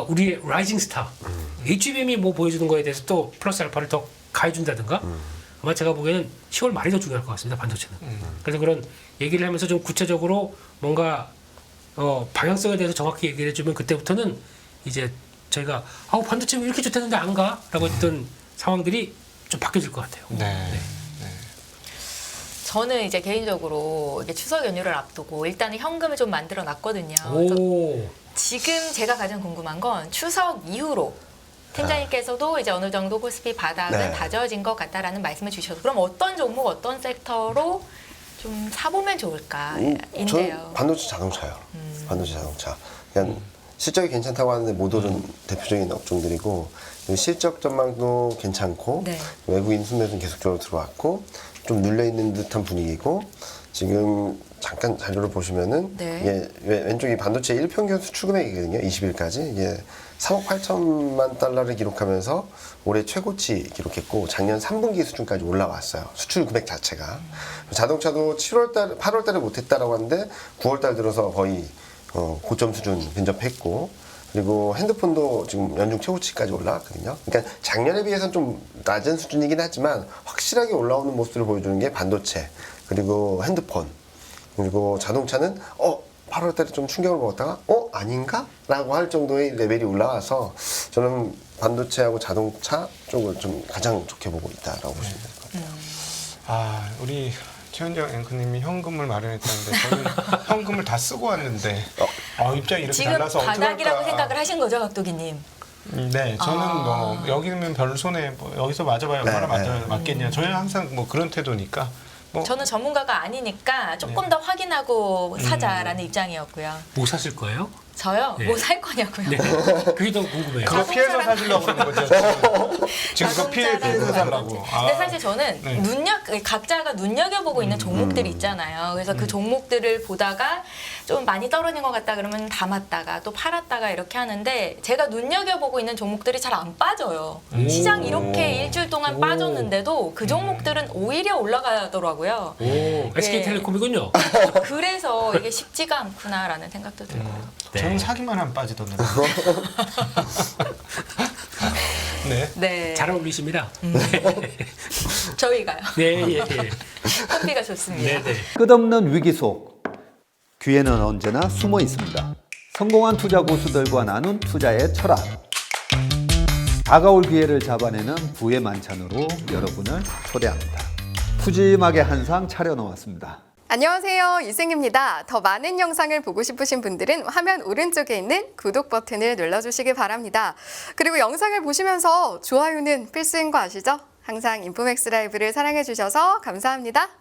우리의 라이징 스타 HBM이 뭐 보여주는 거에 대해서 또 플러스 알파를 더 가해준다든가 아마 제가 보기에는 10월 말이 더 중요할 것 같습니다. 반도체는. 그래서 그런 얘기를 하면서 좀 구체적으로 뭔가 방향성에 대해서 정확히 얘기를 해주면 그때부터는 이제 저희가 반도체 왜 이렇게 좋다는데 안 가? 라고 했던 상황들이 좀 바뀌어질 것 같아요. 네. 저는 이제 개인적으로 이게 추석 연휴를 앞두고 일단은 현금을 좀 만들어 놨거든요. 그래서 오. 지금 제가 가장 궁금한 건 추석 이후로 팀장님께서도 이제 어느 정도 코스피 바닥은 네. 다져진 것 같다라는 말씀을 주셔서 그럼 어떤 종목, 어떤 섹터로 좀 사보면 좋을까인데요. 저는 반도체 자동차요. 반도체 자동차. 그냥 실적이 괜찮다고 하는데 못 오른 대표적인 업종들이고 실적 전망도 괜찮고 네. 외국인 순매수는 계속적으로 들어왔고 좀 눌려 있는 듯한 분위기고 지금 잠깐 자료를 보시면은 네. 이게 왼쪽이 반도체 일평균 수출 금액이거든요. 20일까지 이게 3억 8천만 달러를 기록하면서 올해 최고치 기록했고 작년 3분기 수준까지 올라왔어요. 수출 금액 자체가. 자동차도 8월 달에 못했다라고 하는데 9월 달 들어서 거의 고점 수준 근접했고 그리고 핸드폰도 지금 연중 최고치까지 올라왔거든요. 그러니까 작년에 비해서는 좀 낮은 수준이긴 하지만 확실하게 올라오는 모습을 보여주는 게 반도체 그리고 핸드폰 그리고 자동차는 8월 달에 좀 충격을 먹었다가 아닌가? 라고 할 정도의 레벨이 올라와서 저는 반도체하고 자동차 쪽을 좀 가장 좋게 보고 있다라고 보시면 될 것 같아요. 우리 최현정 앵커님이 현금을 마련했다는데 저는 현금을 다 쓰고 왔는데 입장이 이렇게 지금 달라서 바닥이라고 어떡할까. 생각을 하신 거죠, 각도기님? 네, 저는 뭐 여기는 별 손해 여기서 맞아봐야 얼마나 네, 네. 맞겠냐. 저희는 항상 뭐 그런 태도니까. 뭐 저는 전문가가 아니니까 조금 더 확인하고 사자라는 입장이었고요. 뭐 사실 거예요? 저요? 네. 뭐 살 거냐고요? 네. 그게 더 궁금해요. 그거 피해서 사시려고 그러는 거죠. 지금 그거 피해서 자동차라는 살라고. 거지. 근데 사실 저는 네. 각자가 눈여겨보고 있는 종목들이 있잖아요. 그래서 그 종목들을 보다가 좀 많이 떨어진 것 같다 그러면 담았다가 또 팔았다가 이렇게 하는데 제가 눈여겨보고 있는 종목들이 잘 안 빠져요. 시장 이렇게 일주일 동안 오. 빠졌는데도 그 종목들은 오히려 올라가더라고요. 오, SK텔레콤이군요. 그래서 이게 쉽지가 않구나라는 생각도 들고요. 네. 저는 사기만 하면 빠지던데. 네. 네, 잘 어울리십니다. 저희가요. 네, 예, 예. 커피가 좋습니다. 네, 네. 끝없는 위기 속 기회는 언제나 숨어 있습니다. 성공한 투자 고수들과 나눈 투자의 철학. 다가올 기회를 잡아내는 부의 만찬으로 여러분을 초대합니다. 푸짐하게 한 상 차려놓았습니다. 안녕하세요. 이승입니다. 더 많은 영상을 보고 싶으신 분들은 화면 오른쪽에 있는 구독 버튼을 눌러주시기 바랍니다. 그리고 영상을 보시면서 좋아요는 필수인 거 아시죠? 항상 인포맥스 라이브를 사랑해 주셔서 감사합니다.